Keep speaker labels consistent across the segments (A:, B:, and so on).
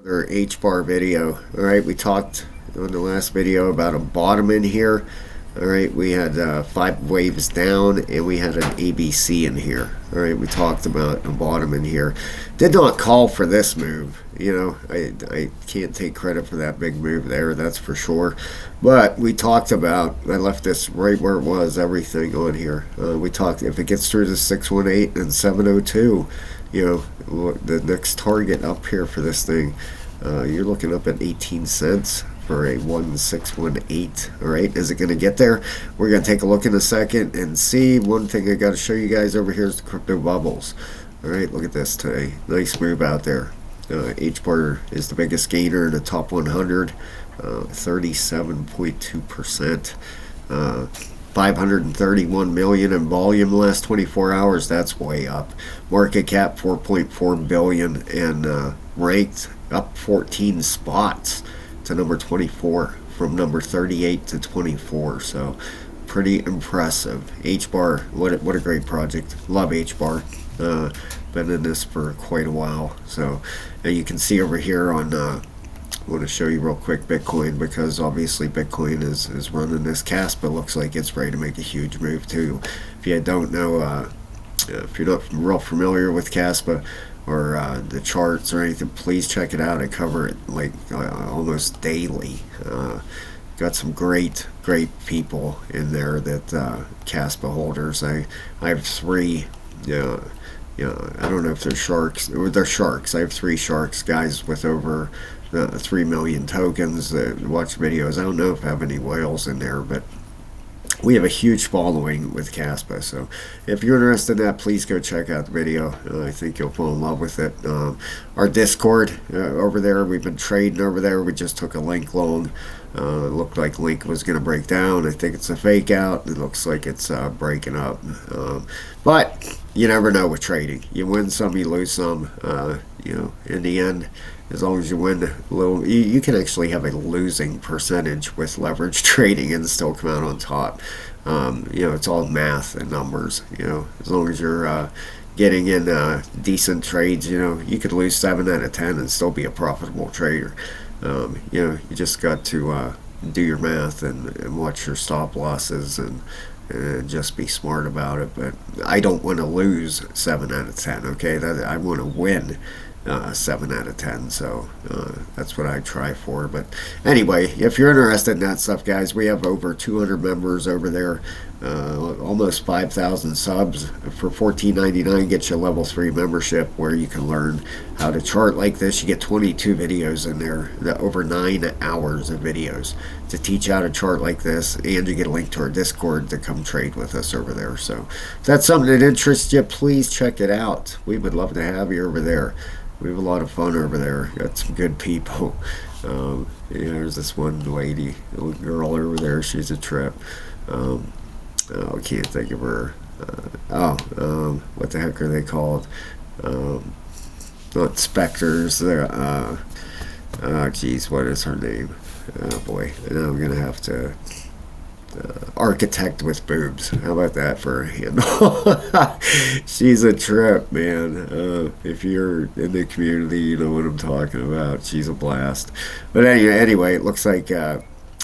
A: Another HBAR video. Alright, we talked on the last video about a bottom in here. Alright, we had 5 waves down and we had an ABC in here. Alright, we talked about a bottom in here. Did not call for this move. You know, I can't take credit for that big move there, that's for sure. But we talked about, I left this right where it was, everything on here. We talked, if it gets through the 618 and 702, you know, the next target up here for this thing, you're looking up at 18 cents for a 1618. All right, is it going to get there? We're going to take a look in a second and see. One thing I got to show you guys over here is the crypto bubbles. All right, look at this today. Nice move out there. HBAR is the biggest gainer in the top 100, 37.2%. 531 million in volume the last 24 hours. That's way up. Market cap 4.4 billion and ranked up 14 spots to number 24 from number 38 to 24. So pretty impressive. HBAR, what a great project. Love HBAR. Been in this for quite a while. So you can see over here on I want to show you real quick Bitcoin, because obviously Bitcoin is running this Kaspa. Looks like it's ready to make a huge move too. If you don't know, if you're not real familiar with Kaspa or the charts or anything, please check it out. I cover it like almost daily. Got some great people in there that Kaspa holders. I have 3. Yeah, I don't know if they're sharks or they're sharks. I have 3 sharks guys with over 3 million tokens that watch videos. I don't know if I have any whales in there, but we have a huge following with Kaspa. So if you're interested in that, please go check out the video. I think you'll fall in love with it. Our Discord over there, we've been trading over there. We just took a link long. It looked like link was going to break down. I think it's a fake out. It looks like it's breaking up. But you never know with trading. You win some, you lose some. You know, in the end, as long as you win a little, you can actually have a losing percentage with leverage trading and still come out on top. You know, it's all math and numbers. You know, as long as you're getting in decent trades, you know, you could lose 7 out of 10 and still be a profitable trader. You know, you just got to do your math and watch your stop losses and just be smart about it. But I don't want to lose 7 out of 10. Okay, I want to win 7 out of 10. So that's what I try for. But anyway, if you're interested in that stuff, guys, we have over 200 members over there. Almost 5,000 subs. For $14.99 get you a level 3 membership where you can learn how to chart like this. You get 22 videos in there, over 9 hours of videos to teach how to chart like this, and you get a link to our Discord to come trade with us over there. So if that's something that interests you, please check it out. We would love to have you over there. We have a lot of fun over there. Got some good people. There's this one lady, little girl over there. She's a trip. I can't think of her. What the heck are they called? Not specters. Geez, what is her name? Oh boy, now I'm gonna have to. Architect with boobs. How about that for a handle? She's a trip, man. If you're in the community, you know what I'm talking about. She's a blast. But anyway, it looks like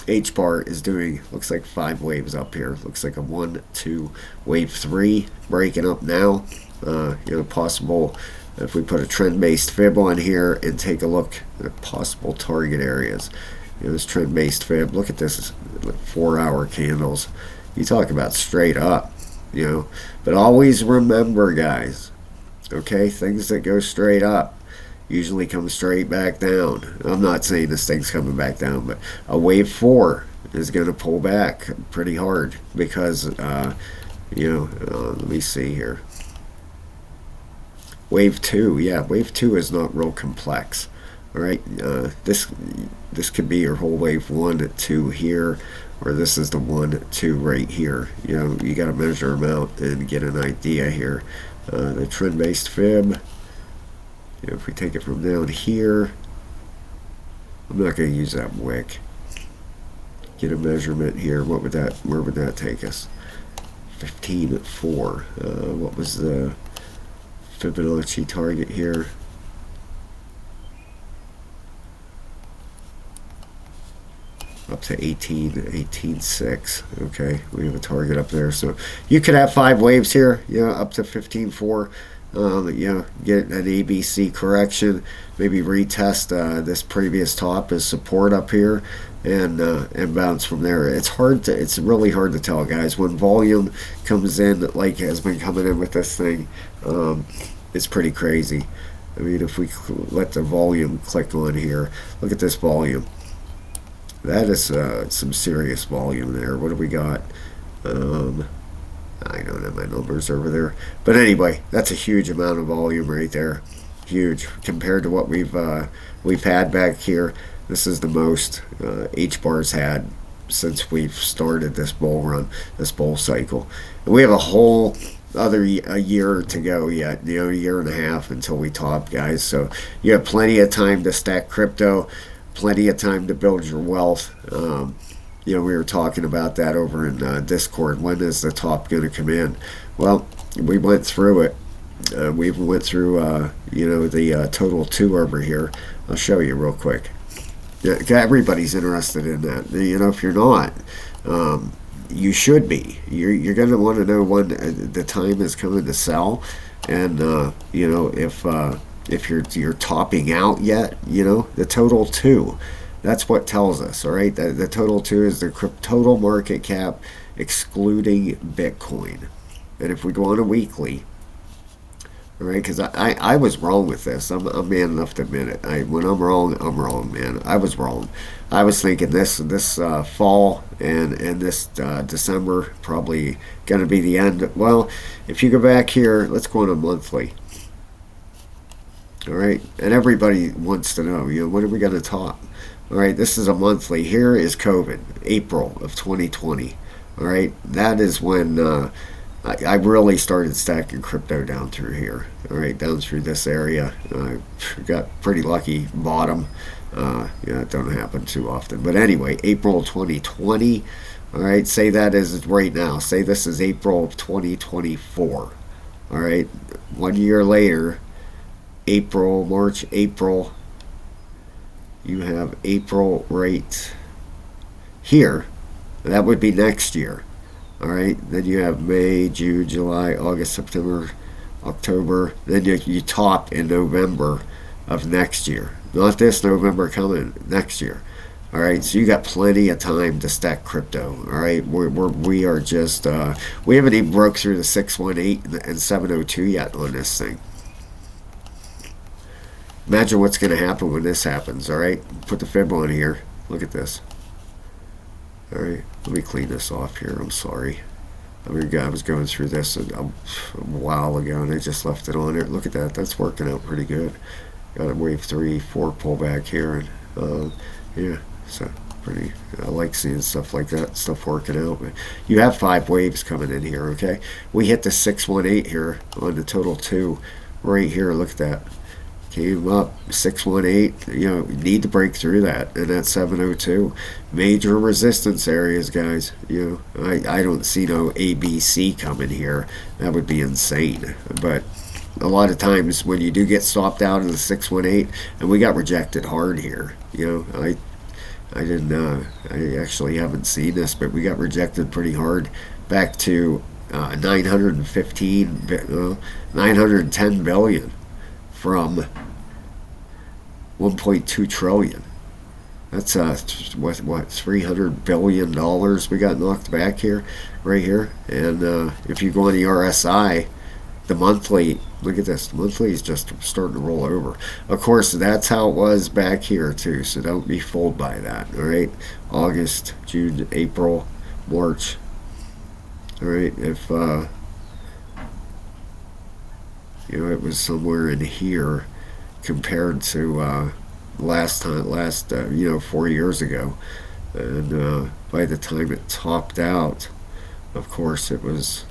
A: HBAR is doing, looks like 5 waves up here. Looks like a 1, 2, wave 3 breaking up now. You know, possible if we put a trend-based fib on here and take a look at possible target areas. You know, this trend-based fib, look at this, like 4-hour candles. You talk about straight up, you know. But always remember, guys, okay, things that go straight up usually come straight back down. I'm not saying this thing's coming back down, but a wave 4 is going to pull back pretty hard because, you know, let me see here. Wave 2, yeah, wave 2 is not real complex. All right, this could be your whole wave 1, 2 here, or this is the 1, 2 right here. You know, you got to measure them out and get an idea here. The trend-based fib. You know, if we take it from down here, I'm not going to use that wick. Get a measurement here. What would that? Where would that take us? 15.4. What was the Fibonacci target here? up to 18.6. Okay, we have a target up there, so you could have 5 waves here, up to 15.4. Get an ABC correction, maybe retest this previous top as support up here, and bounce from there. It's really hard to tell, guys. When volume comes in, like has been coming in with this thing, it's pretty crazy. I mean, if we let the volume click on here, look at this volume. That is some serious volume there. What do we got? I don't have my numbers over there, but anyway, that's a huge amount of volume right there. Huge compared to what we've had back here. This is the most HBAR's had since we've started this bull run, this bull cycle. And we have a whole other a year to go yet, a year and a half until we top, guys. So you have plenty of time to stack crypto, plenty of time to build your wealth. We were talking about that over in Discord. When is the top going to come in? Well, we went through it. We went through, the total 2 over here. I'll show you real quick. Yeah, everybody's interested in that. If you're not, you should be. You're going to want to know when the time is coming to sell, and if you're topping out yet. The total 2. That's what tells us, all right? The total 2 is the total market cap excluding Bitcoin. And if we go on a weekly, all right, because I was wrong with this. I'm man enough to admit it. When I'm wrong, man. I was wrong. I was thinking this fall and this December probably going to be the end. Well, if you go back here, let's go on a monthly. All right, and everybody wants to know, when are we going to top? All right, this is a monthly. Here is COVID, April of 2020. All right, that is when I really started stacking crypto down through here. All right, down through this area. I got pretty lucky, bottom. It don't happen too often. But anyway, April 2020. All right, say that is right now. Say this is April of 2024. All right, 1 year later, March, April. You have April right here. That would be next year. All right. Then you have May, June, July, August, September, October. Then you top in November of next year. Not this November coming, next year. All right. So you got plenty of time to stack crypto. All right. We are just we haven't even broke through the 618 and 702 yet on this thing. Imagine what's going to happen when this happens, all right? Put the fib on here. Look at this. All right, let me clean this off here. I'm sorry. I was going through this a while ago, and I just left it on there. Look at that. That's working out pretty good. Got a wave 3, 4 pullback here. And, so pretty. I like seeing stuff like that, stuff working out. But you have 5 waves coming in here, okay? We hit the 618 here on the total 2 right here. Look at that. Came up 618. Need to break through that, and that's 702. Major resistance areas, guys. I don't see no ABC coming here. That would be insane. But a lot of times when you do get stopped out of the 618, and we got rejected hard here. I actually haven't seen this, but we got rejected pretty hard back to 910 billion. From 1.2 trillion. That's what $300 billion we got knocked back here, right here. And if you go on the RSI, the monthly, look at this, the monthly is just starting to roll over. Of course, that's how it was back here too, so don't be fooled by that. All right, August, June, April, March. All right, if it was somewhere in here compared to last 4 years ago, and by the time it topped out, of course, it was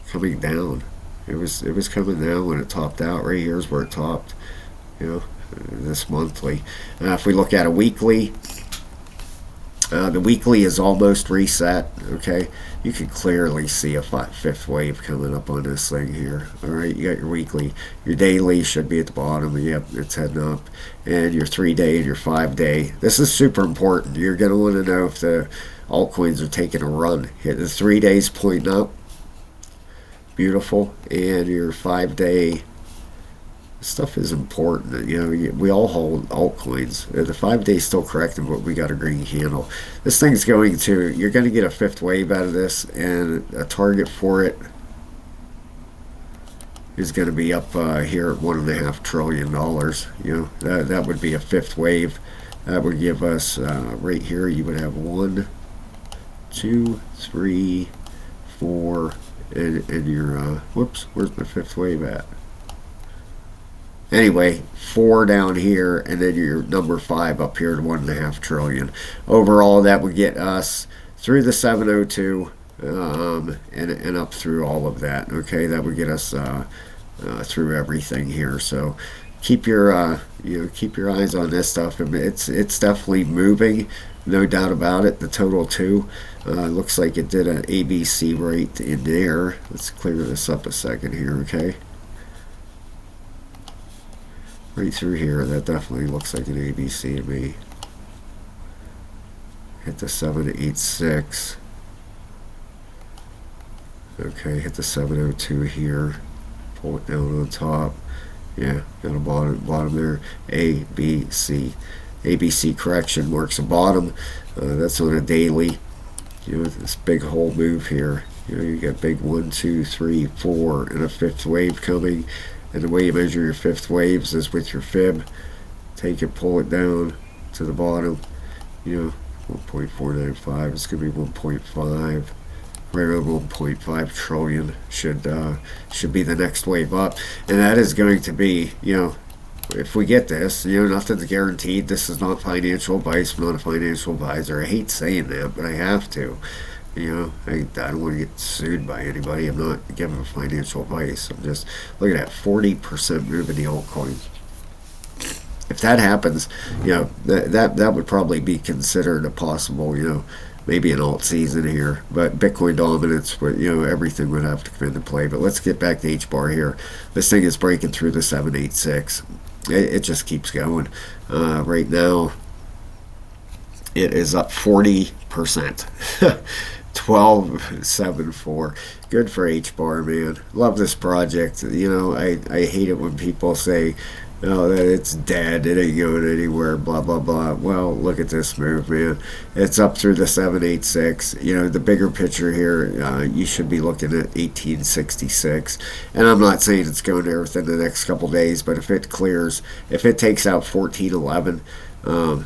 A: coming down. It was coming down when it topped out. Right here's where it topped. This monthly. If we look at a weekly, The weekly is almost reset. Okay, you can clearly see a fifth wave coming up on this thing here. All right, you got your weekly. Your daily should be at the bottom. Yep, it's heading up. And your 3-day and your 5-day. This is super important. You're going to want to know if the altcoins are taking a run. Hit the 3 days pointing up. Beautiful. And your 5-day stuff is important. You know, we all hold altcoins. The 5-day is still correcting, but we got a green candle. This thing's going to, you're going to get a fifth wave out of this, and a target for it is going to be up here at $1.5 trillion. You know, that would be a fifth wave. That would give us right here. You would have 1, 2, 3, 4, and your whoops. Where's my fifth wave at? Anyway, 4 down here, and then your number 5 up here to $1.5 trillion. Overall, that would get us through the 702 and up through all of that. Okay, that would get us through everything here. So keep your keep your eyes on this stuff. I mean, it's definitely moving, no doubt about it. The total too looks like it did an ABC right in there. Let's clear this up a second here. Okay. Right through here, that definitely looks like an ABC to me. Hit the 786. Okay, hit the 702 here. Pull it down on top. Yeah, got a bottom there. A, B, C. ABC correction works a bottom. That's on a daily. You know, this big whole move here. You know, you got big 1, 2, 3, 4, and a fifth wave coming. And the way you measure your fifth waves is with your fib. Take it, pull it down to the bottom. You know, 1.495. It's going to be 1.5. Right around 1.5 trillion should be the next wave up. And that is going to be, you know, if we get this, you know, nothing's guaranteed. This is not financial advice. I'm not a financial advisor. I hate saying that, but I have to. You know, I don't want to get sued by anybody. I'm not giving financial advice. I'm just looking at 40% move in the altcoin. If that happens, you know, that would probably be considered a possible, you know, maybe an alt season here. But Bitcoin dominance, but you know, everything would have to come into play. But let's get back to HBAR here. This thing is breaking through the 786. It just keeps going. Right now, it is up 40%. 12.74. Good for HBAR, man. Love this project. You know, I hate it when people say, oh, that it's dead, it ain't going anywhere, blah blah blah. Well, look at this move, man. It's up through the 786. You know, the bigger picture here, you should be looking at 1866. And I'm not saying it's going there within the next couple days, but if it clears, if it takes out 1411,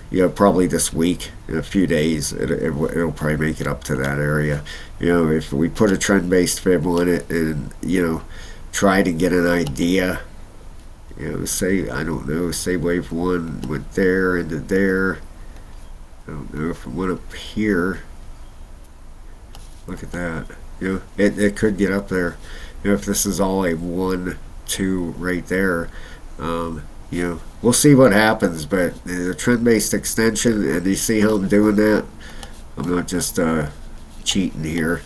A: you know, probably this week, in a few days, it'll probably make it up to that area. You know, if we put a trend-based fib on it and, you know, try to get an idea, you know, say, I don't know, say wave 1 went there into there. I don't know if it went up here. Look at that. You know, it could get up there. You know, if this is all a 1, 2 right there, you know, we'll see what happens, but the trend-based extension, and you see how I'm doing that? I'm not just cheating here.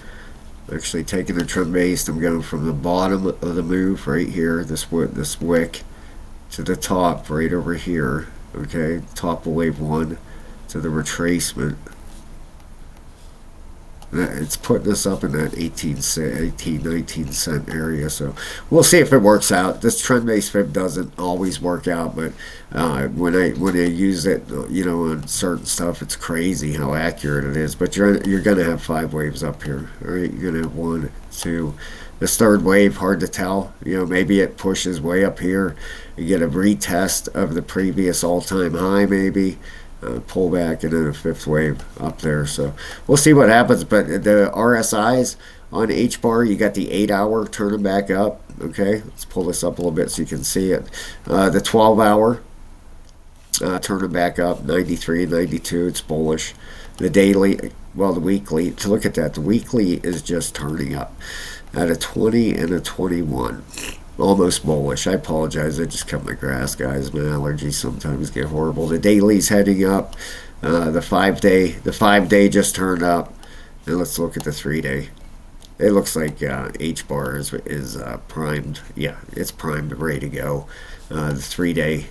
A: I'm actually taking the trend-based. I'm going from the bottom of the move right here, this wick, to the top right over here. Okay, top of wave 1 to the retracement. It's putting us up in that 19 cent area, so we'll see if it works out. This trend-based fib doesn't always work out, but when I use it, you know, on certain stuff, it's crazy how accurate it is. But you're gonna have 5 waves up here. All right, you're gonna have 1, 2. This third wave, hard to tell. You know, maybe it pushes way up here. You get a retest of the previous all-time high, maybe. Pull back, and then a fifth wave up there. So we'll see what happens. But the RSIs on HBAR, you got the 8-hour turning back up. Okay, let's pull this up a little bit so you can see it. The 12-hour turning back up, 93 and 92. It's bullish. The daily, well, the weekly. To look at that, the weekly is just turning up at a 20 and a 21. almost bullish. I apologize. I just cut my grass, guys. My allergies sometimes get horrible. The daily's heading up. The 5 day just turned up. And let's look at the 3 day. It looks like HBAR is primed. Yeah, it's primed, ready to go. The 3 day,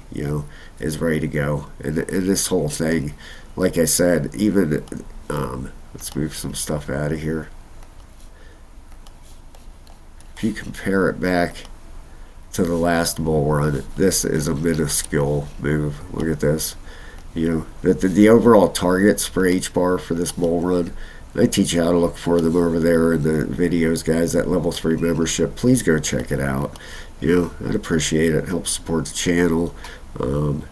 A: is ready to go. And this whole thing, like I said, even let's move some stuff out of here. If you compare it back to the last bull run, this is a minuscule move. Look at this. The overall targets for HBAR for this bull run, I teach you how to look for them over there in the videos, guys, at level 3 membership. Please go check it out. I'd appreciate it. Helps support the channel. And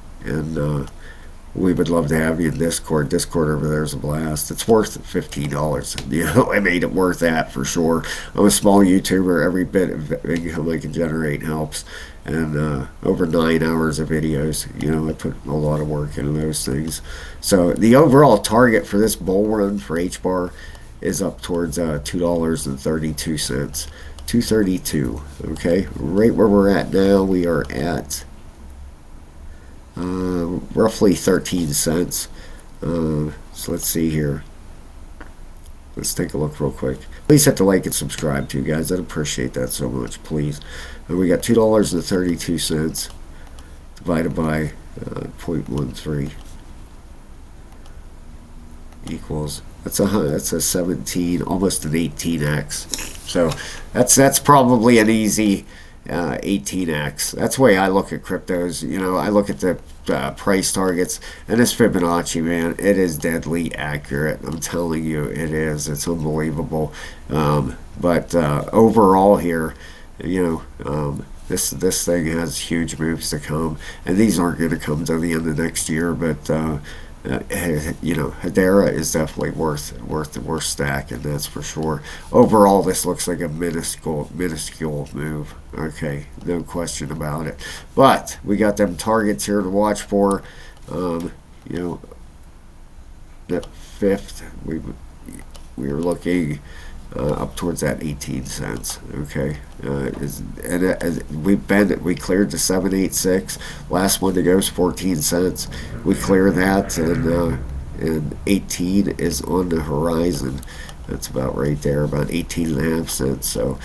A: we would love to have you in Discord. Discord over there is a blast. It's worth $15. I made it worth that for sure. I'm a small YouTuber. Every bit of income I can generate helps. And over 9 hours of videos. I put a lot of work into those things. So the overall target for this bull run for HBAR is up towards $2.32. $2.32. Okay, right where we're at now, we are at roughly 13 cents. So let's see here. Let's take a look real quick. Please hit the like and subscribe too, guys. I'd appreciate that so much, please. And we got $2.32 divided by 0.13 equals, that's a 17, almost an 18x. So that's probably an easy 18x. That's the way I look at cryptos. I look at the price targets, and this Fibonacci, man, it is deadly accurate. I'm telling you, it is. It's unbelievable. But overall here, this thing has huge moves to come, and these aren't going to come to the end of next year. But Hedera is definitely worth stacking, that's for sure. Overall, this looks like a minuscule move. Okay, no question about it. But we got them targets here to watch for. The fifth, we were looking up towards that 18 cents. Okay, we cleared the 786. Last one to go is 14 cents. We cleared that, and 18 is on the horizon. That's about right there, about 18.5 cents. So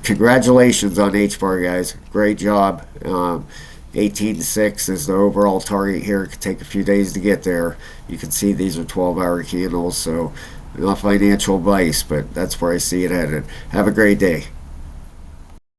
A: congratulations on HBAR, guys. Great job. 18.6 is the overall target here. It could take a few days to get there. You can see these are 12-hour candles, so not financial advice, but that's where I see it headed. Have a great day.